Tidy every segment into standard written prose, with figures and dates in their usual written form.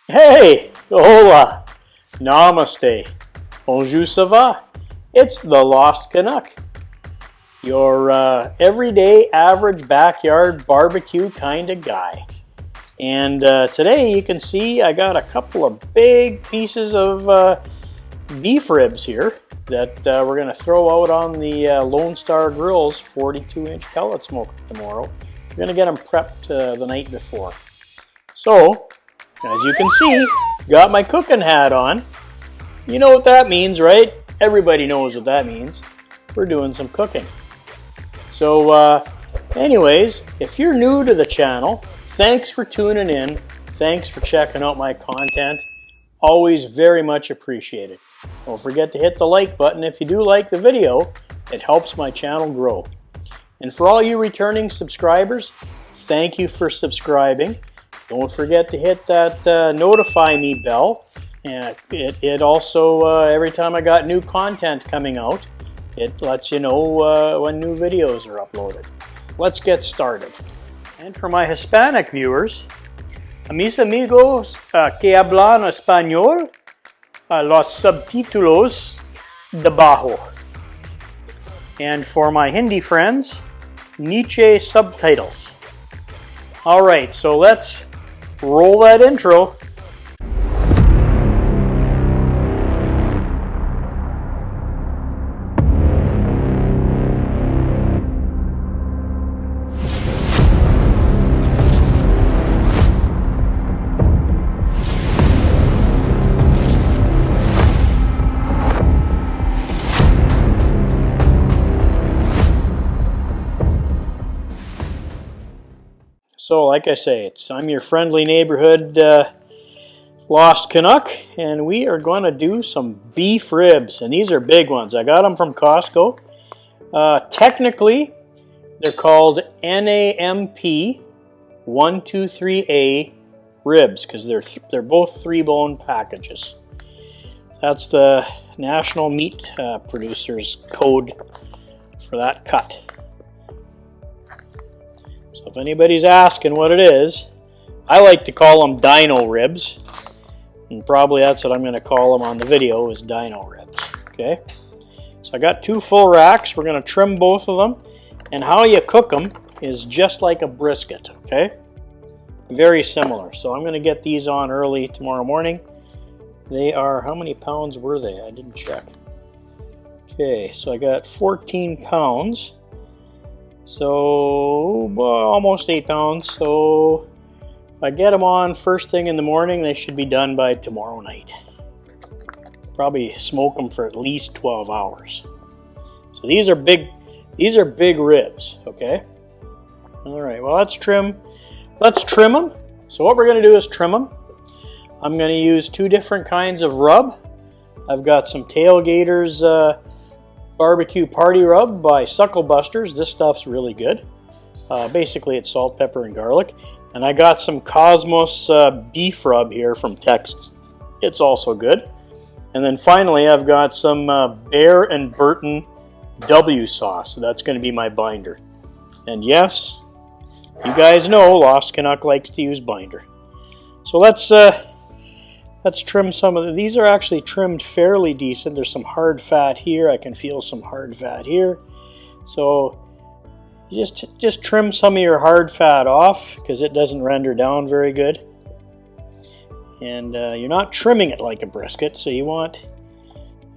Hey, hola, namaste, bonjour, ça va? It's the Lost Canuck, your everyday average backyard barbecue kind of guy. And today you can see I got a couple of big pieces of beef ribs here that we're going to throw out on the Lone Star Grillz 42-inch pellet smoker tomorrow. We're going to get them prepped the night before. So, as you can see, got my cooking hat on. You know what that means, right? Everybody knows what that means. We're doing some cooking. So, anyways, if you're new to the channel, thanks for tuning in. Thanks for checking out my content. Always very much appreciated. Don't forget to hit the like button if you do like the video. It helps my channel grow. And for all you returning subscribers, thank you for subscribing. Don't forget to hit that notify me bell. And it also, every time I got new content coming out, it lets you know when new videos are uploaded. Let's get started. And for my Hispanic viewers, a mis amigos que hablan español, los subtítulos debajo. And for my Hindi friends, Nietzsche subtitles. All right, so let's roll that intro. So, like I say, I'm your friendly neighborhood Lost Canuck, and we are going to do some beef ribs, and these are big ones. I got them from Costco. Technically, they're called NAMP 123A ribs because they're both 3-bone packages. That's the National Meat Producers code for that cut. If anybody's asking what it is, I like to call them Dino Ribs, and probably that's what I'm going to call them on the video, is Dino Ribs. Okay, so I got 2 full racks. We're going to trim both of them, and how you cook them is just like a brisket. Okay, very similar. So I'm going to get these on early tomorrow morning. They are, how many pounds were they? I didn't check. Okay, so I got 14 pounds. So, almost 8 pounds. So, if I get them on first thing in the morning, they should be done by tomorrow night. Probably smoke them for at least 12 hours. So these are big ribs, okay? All right, well, let's trim them. So what we're going to do is trim them. I'm going to use 2 different kinds of rub. I've got some Tailgater's barbecue party rub by Sucklebusters. This stuff's really good. Basically it's salt, pepper, and garlic. And I got some Kosmos beef rub here from Texas. It's also good. And then finally I've got some Bear and Burton W sauce. So that's going to be my binder. And yes, you guys know Lost Canuck likes to use binder. So let's trim some of these. Are actually trimmed fairly decent. There's some hard fat here. I can feel some hard fat here. So just trim some of your hard fat off because it doesn't render down very good. And you're not trimming it like a brisket, so you want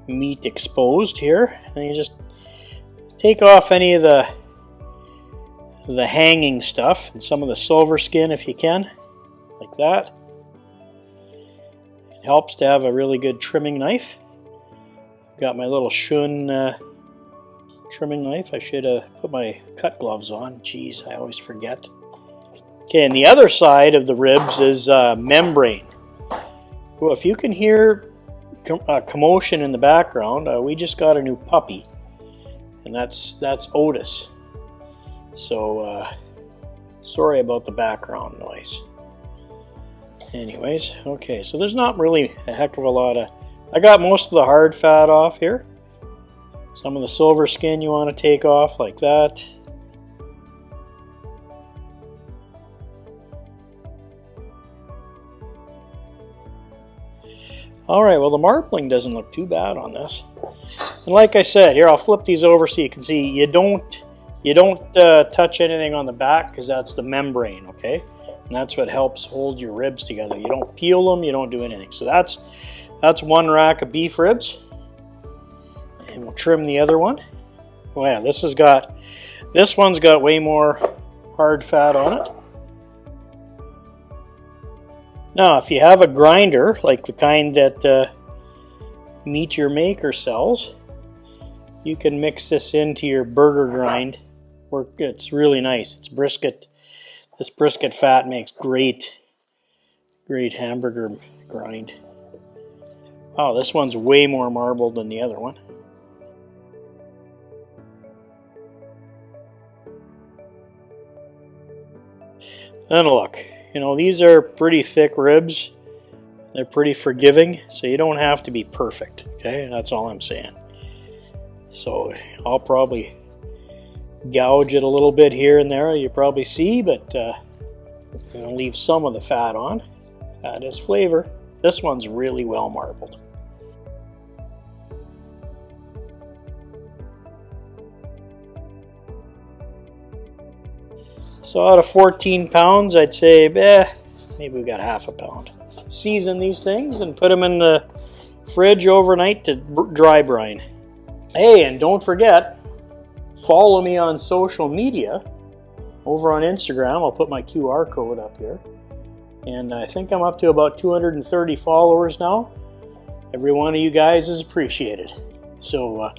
meat exposed here. And you just take off any of the hanging stuff and some of the silver skin if you can, like that. Helps to have a really good trimming knife. Got my little Shun trimming knife. I should have put my cut gloves on. Jeez, I always forget. Okay, and the other side of the ribs is membrane. Well, if you can hear commotion in the background, we just got a new puppy, and that's Otis. So sorry about the background noise. Anyways, okay, so there's not really a heck of a lot of... I got most of the hard fat off here. Some of the silver skin you want to take off like that. All right, well the marbling doesn't look too bad on this. And like I said, here I'll flip these over so you can see you don't touch anything on the back because that's the membrane, okay? And that's what helps hold your ribs together. You don't peel them, you don't do anything. So that's one rack of beef ribs. And we'll trim the other one. Oh yeah, this one's got way more hard fat on it. Now, if you have a grinder, like the kind that Meat Your Maker sells, you can mix this into your burger grind. It's really nice. It's brisket. This brisket fat makes great hamburger grind. Oh, this one's way more marbled than the other one. And look, you know, these are pretty thick ribs. They're pretty forgiving, so you don't have to be perfect, okay? That's all I'm saying. So I'll probably gouge it a little bit here and there, you probably see, but I'm going to leave some of the fat on. That is flavor. This one's really well marbled. So out of 14 pounds, I'd say, maybe we got half a pound. Season these things and put them in the fridge overnight to dry brine. Hey, and don't forget, follow me on social media. Over on Instagram, I'll put my QR code up here. And I think I'm up to about 230 followers now. Every one of you guys is appreciated. So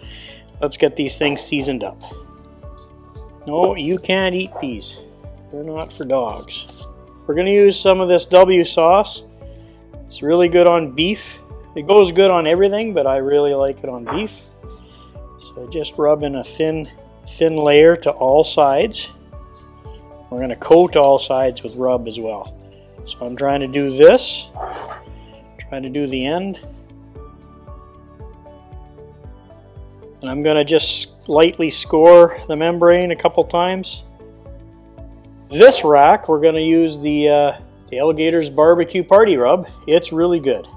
let's get these things seasoned up. No, you can't eat these. They're not for dogs. We're going to use some of this W sauce. It's really good on beef. It goes good on everything, but I really like it on beef. So just rub in a thin layer to all sides. We're going to coat all sides with rub as well. So I'm trying to do this. Trying to do the end. And I'm going to just lightly score the membrane a couple times. This rack, we're going to use the Tailgater's Barbecue Party Rub. It's really good.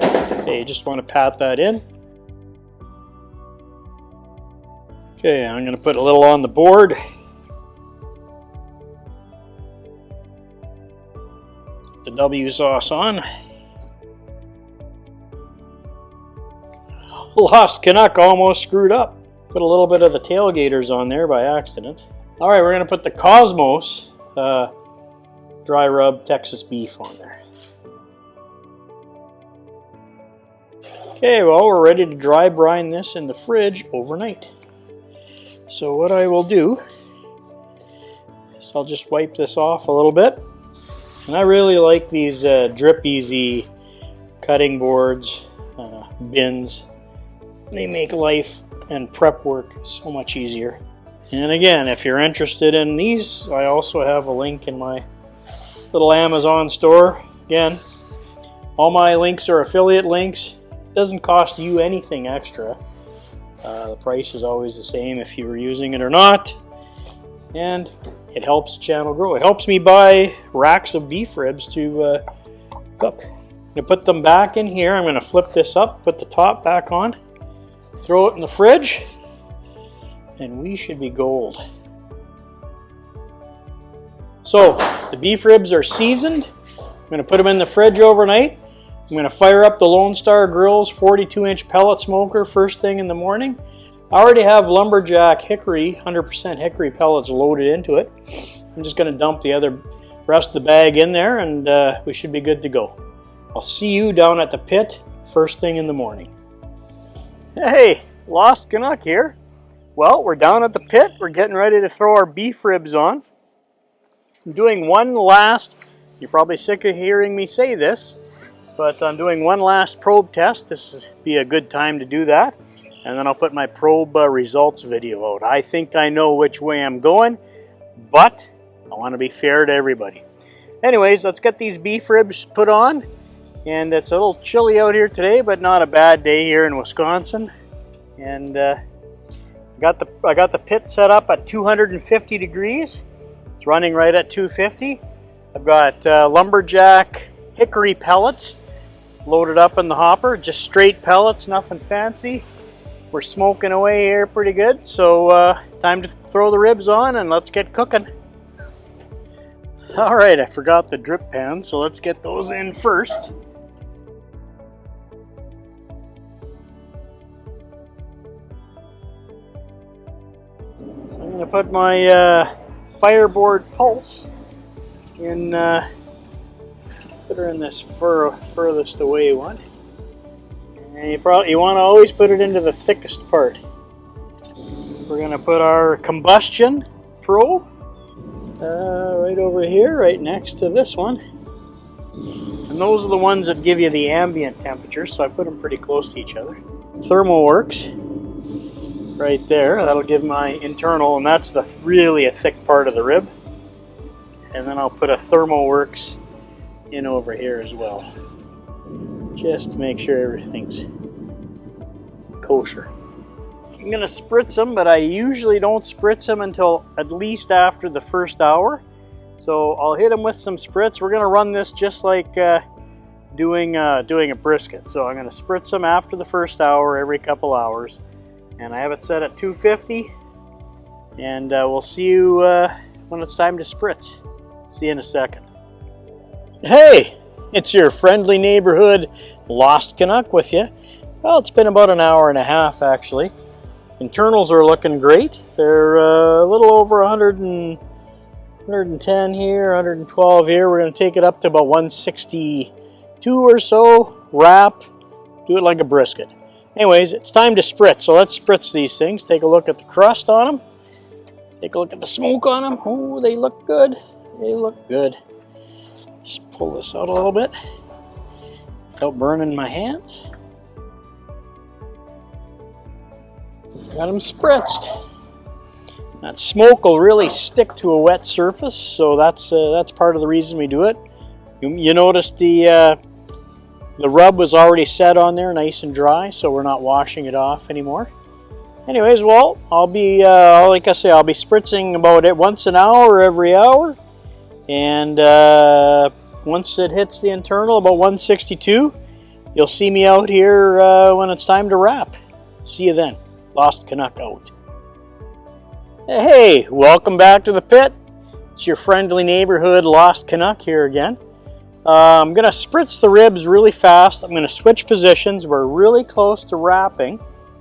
Okay, you just want to pat that in. Okay, I'm going to put a little on the board. The W sauce on. Lost Canuck almost screwed up. Put a little bit of the Tailgaters on there by accident. All right, we're going to put the Kosmos dry rub Texas beef on there. Okay, well, we're ready to dry brine this in the fridge overnight. So what I will do is I'll just wipe this off a little bit. And I really like these Drip Easy cutting boards, bins. They make life and prep work so much easier. And again, if you're interested in these, I also have a link in my little Amazon store. Again, all my links are affiliate links. It doesn't cost you anything extra. The price is always the same if you were using it or not. And it helps the channel grow. It helps me buy racks of beef ribs to cook. I'm going to put them back in here. I'm going to flip this up, put the top back on. Throw it in the fridge, and we should be gold. So, the beef ribs are seasoned. I'm going to put them in the fridge overnight. I'm going to fire up the Lone Star Grillz 42-inch pellet smoker first thing in the morning. I already have Lumberjack Hickory, 100% Hickory pellets loaded into it. I'm just going to dump the rest of the bag in there, and we should be good to go. I'll see you down at the pit first thing in the morning. Hey, Lost Canuck here. Well, we're down at the pit. We're getting ready to throw our beef ribs on. I'm doing one last, you're probably sick of hearing me say this, but I'm doing one last probe test. This would be a good time to do that. And then I'll put my probe results video out. I think I know which way I'm going, but I want to be fair to everybody. Anyways, let's get these beef ribs put on. And it's a little chilly out here today, but not a bad day here in Wisconsin. And I got the pit set up at 250 degrees. It's running right at 250. I've got Lumberjack Hickory pellets loaded up in the hopper, just straight pellets, nothing fancy. We're smoking away here pretty good, so time to throw the ribs on and let's get cooking. Alright, I forgot the drip pan, so let's get those in first. I'm going to put my Fireboard Pulse in, put her in this furthest away one. And you want to always put it into the thickest part. We're going to put our combustion probe right over here, right next to this one. And those are the ones that give you the ambient temperature, so I put them pretty close to each other. Thermal works right there. That'll give my internal, and that's really a thick part of the rib. And then I'll put a Thermal Works in over here as well, just to make sure everything's kosher. I'm going to spritz them, but I usually don't spritz them until at least after the first hour. So I'll hit them with some spritz. We're going to run this just like doing a brisket. So I'm going to spritz them after the first hour, every couple hours. And I have it set at 250. And we'll see you when it's time to spritz. See you in a second. Hey, it's your friendly neighborhood Lost Canuck with you. Well, it's been about an hour and a half actually. Internals are looking great. They're a little over 110 here, 112 here. We're going to take it up to about 162 or so. Wrap, do it like a brisket. Anyways, it's time to spritz. So let's spritz these things. Take a look at the crust on them. Take a look at the smoke on them. Oh, they look good. They look good. Just pull this out a little bit without burning my hands. Got them spritzed. That smoke will really stick to a wet surface, so that's part of the reason we do it. You notice the rub was already set on there, nice and dry, so we're not washing it off anymore. Anyways, well, I'll be like I say, I'll be spritzing about it once an hour, every hour, and once it hits the internal about 162, you'll see me out here when it's time to wrap. See you then. Lost Canuck out. Hey, welcome back to the pit. It's your friendly neighborhood Lost Canuck here again. I'm going to spritz the ribs really fast. I'm going to switch positions. We're really close to wrapping,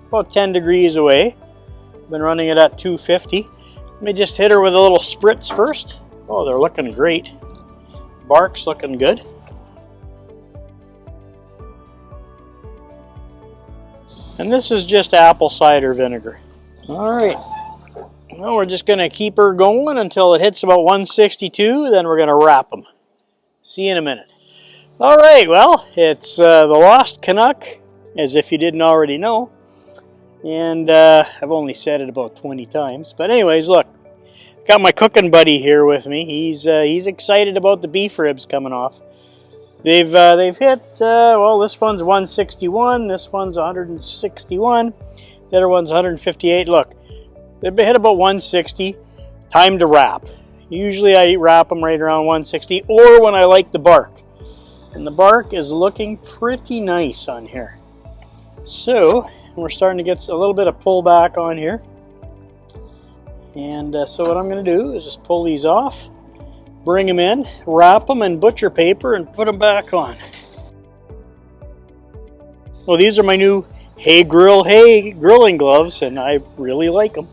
about 10 degrees away. I've been running it at 250. Let me just hit her with a little spritz first. Oh, they're looking great. Bark's looking good. And this is just apple cider vinegar. Alright, well, we're just going to keep her going until it hits about 162, then we're going to wrap them. See you in a minute. Alright, well, it's the Lost Canuck, as if you didn't already know. And I've only said it about 20 times. But anyways, look, got my cooking buddy here with me. He's excited about the beef ribs coming off. They've hit, well, this one's 161, this one's 161, the other one's 158. Look, they've hit about 160. Time to wrap. Usually I wrap them right around 160, or when I like the bark. And the bark is looking pretty nice on here. So, we're starting to get a little bit of pullback on here. And so what I'm going to do is just pull these off. Bring them in, wrap them in butcher paper, and put them back on. Well, these are my new Hey grilling gloves, and I really like them.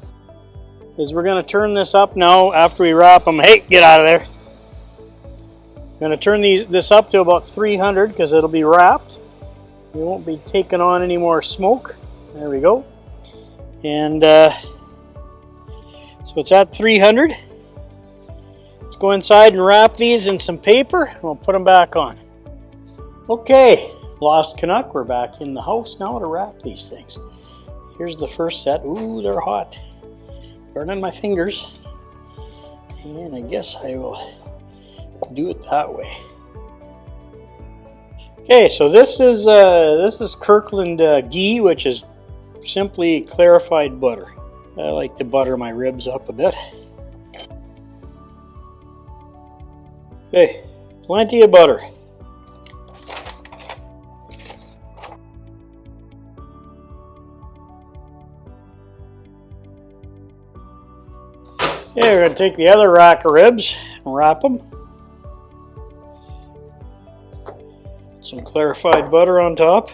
Because we're going to turn this up now after we wrap them. Hey, get out of there. I'm going to turn this up to about 300 because it'll be wrapped. We won't be taking on any more smoke. There we go. And so it's at 300. Let's go inside and wrap these in some paper, and we'll put them back on. Okay, Lost Canuck, we're back in the house now to wrap these things. Here's the first set. Ooh, they're hot. Burning my fingers. And I guess I will do it that way. Okay, so this is Kirkland ghee, which is simply clarified butter. I like to butter my ribs up a bit. Okay, plenty of butter. Okay, we're going to take the other rack of ribs and wrap them. Some clarified butter on top.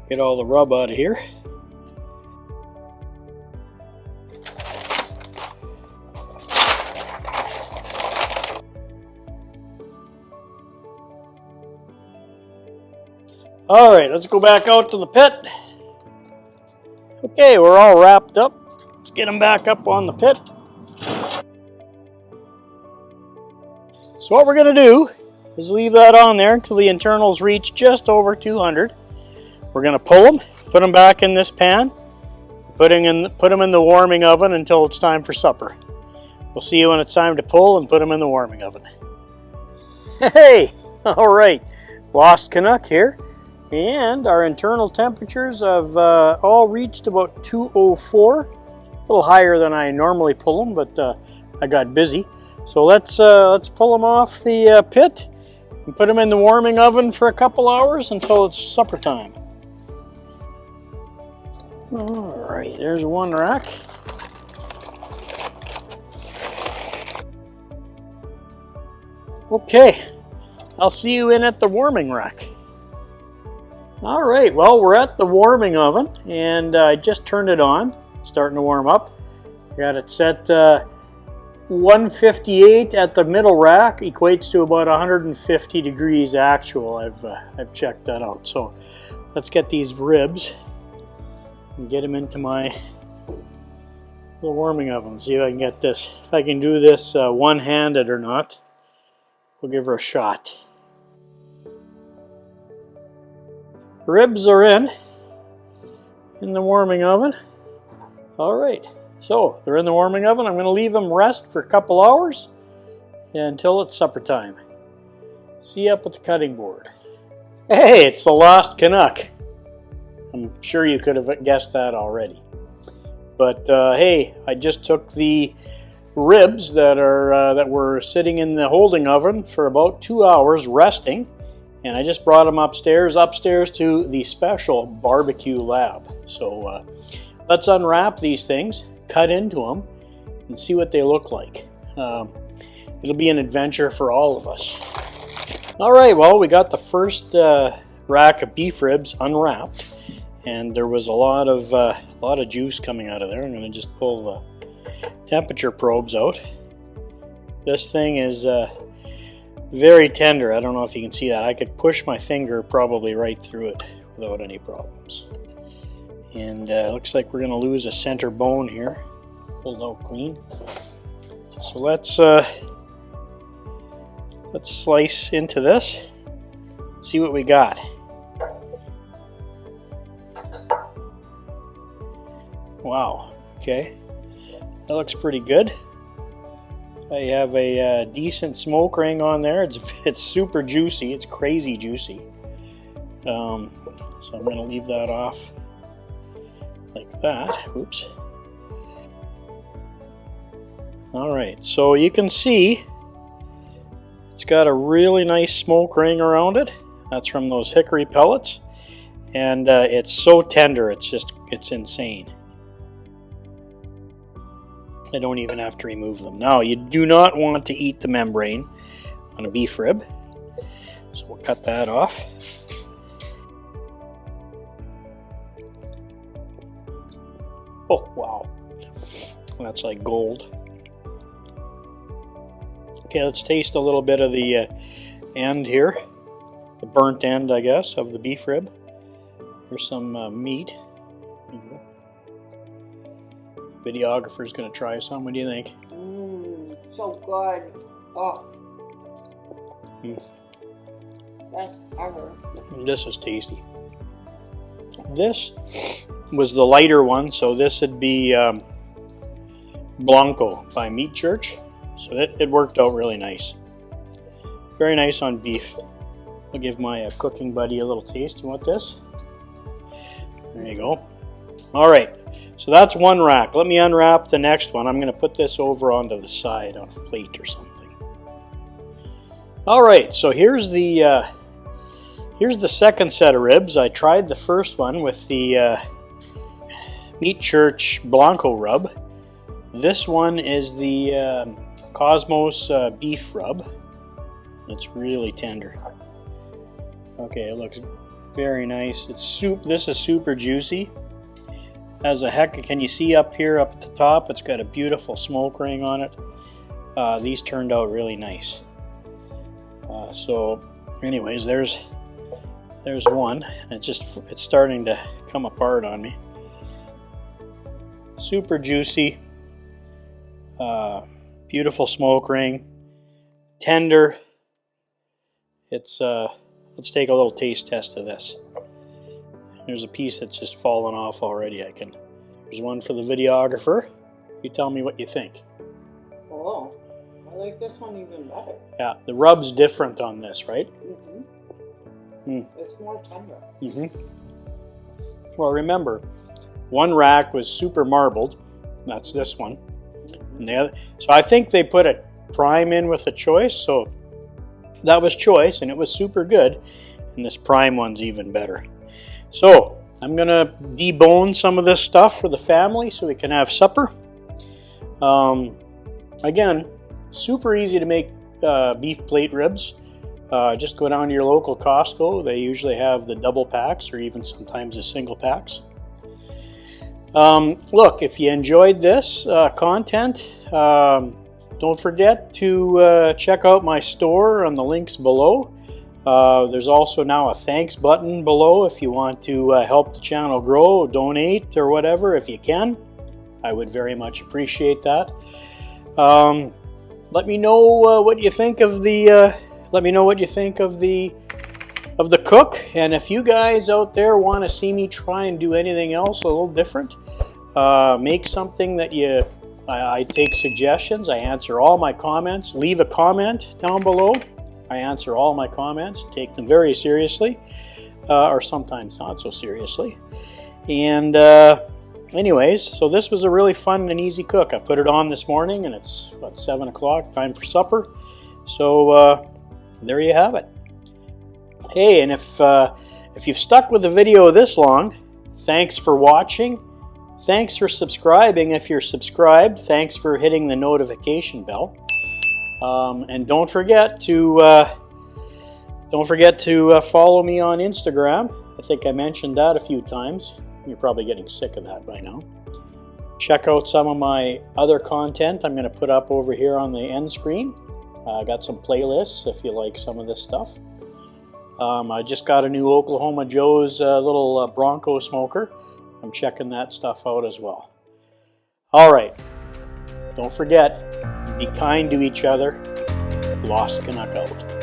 Get all the rub out of here. All right, let's go back out to the pit. Okay, we're all wrapped up. Let's get them back up on the pit. So what we're going to do is leave that on there until the internals reach just over 200. We're going to pull them, put them back in this pan, put them in the warming oven until it's time for supper. We'll see you when it's time to pull and put them in the warming oven. Hey, all right, Lost Canuck here. And our internal temperatures have all reached about 204. A little higher than I normally pull them, but I got busy. So let's pull them off the pit and put them in the warming oven for a couple hours until it's supper time. All right, there's one rack. Okay, I'll see you in at the warming rack. All right, well, we're at the warming oven, and I just turned it on. It's starting to warm up. Got it set 158 at the middle rack, equates to about 150 degrees actual. I've checked that out. So let's get these ribs and get them into my little warming oven. See if I can get this. If I can do this one-handed or not. We'll give her a shot. Ribs are in the warming oven. All right, so they're in the warming oven. I'm going to leave them rest for a couple hours until it's supper time. See you up at the cutting board. Hey, it's the Lost Canuck. I'm sure you could have guessed that already. But hey, I just took the ribs that were sitting in the holding oven for about 2 hours resting. And I just brought them upstairs to the special barbecue lab. So let's unwrap these things, cut into them, and see what they look like. It'll be an adventure for all of us. All right, well, we got the first rack of beef ribs unwrapped, and there was a lot of juice coming out of there. I'm going to just pull the temperature probes out. This thing is very tender. I don't know if you can see that. I could push my finger probably right through it without any problems. And looks like we're going to lose a center bone here. Pulled out clean. So let's slice into this. See what we got. Wow. Okay. That looks pretty good. I have a decent smoke ring on there. It's super juicy. It's crazy juicy. So I'm going to leave that off like that. Oops. All right. So you can see it's got a really nice smoke ring around it. That's from those hickory pellets, and it's so tender. It's insane. I don't even have to remove them. Now, you do not want to eat the membrane on a beef rib. So we'll cut that off. Oh, wow. That's like gold. Okay, let's taste a little bit of the end here. The burnt end, I guess, of the beef rib. Here's some meat. Videographer's going to try some. What do you think? So good. Oh. Best ever. This is tasty. This was the lighter one, so this would be Blanco by Meat Church. So it worked out really nice. Very nice on beef. I'll give my cooking buddy a little taste. You want this? There you go. All right. So that's one rack. Let me unwrap the next one. I'm going to put this over onto the side on a plate or something. All right, so here's the second set of ribs. I tried the first one with the Meat Church Blanco rub. This one is the Kosmos beef rub. It's really tender. Okay, it looks very nice. This is super juicy. As a heck, can you see up here up at the top? It's got a beautiful smoke ring on it. These turned out really nice. So, anyways, there's one. It's starting to come apart on me. Super juicy. Beautiful smoke ring. Tender. Let's take a little taste test of this. There's a piece that's just fallen off already. There's one for the videographer. You tell me what you think. Oh, I like this one even better. Yeah, the rub's different on this, right? It's more tender. Well, remember, one rack was super marbled. That's this one. And the other, so I think they put a prime in with a choice, so that was choice, and it was super good. And this prime one's even better. So I'm gonna debone some of this stuff for the family so we can have supper. Again, super easy to make beef plate ribs. Just go down to your local Costco. They usually have the double packs or even sometimes the single packs. Look, if you enjoyed this content, don't forget to check out my store on the links below. There's also now a thanks button below if you want to help the channel grow, donate or whatever if you can. I would very much appreciate that. Let me know what you think of the cook, and if you guys out there want to see me try and do anything else a little different, make something that I take suggestions. I answer all my comments. Leave a comment down below. I answer all my comments, take them very seriously, or sometimes not so seriously. And anyways, so this was a really fun and easy cook. I put it on this morning, and it's about 7 o'clock, time for supper. So there you have it. Hey, and if you've stuck with the video this long, thanks for watching. Thanks for subscribing if you're subscribed. Thanks for hitting the notification bell. And don't forget to follow me on Instagram. I think I mentioned that a few times. You're probably getting sick of that by now. Check out some of my other content I'm going to put up over here on the end screen. I got some playlists if you like some of this stuff. I just got a new Oklahoma Joe's little Bronco smoker. I'm checking that stuff out as well. All right. Don't forget, be kind to each other. Lost Canuck out.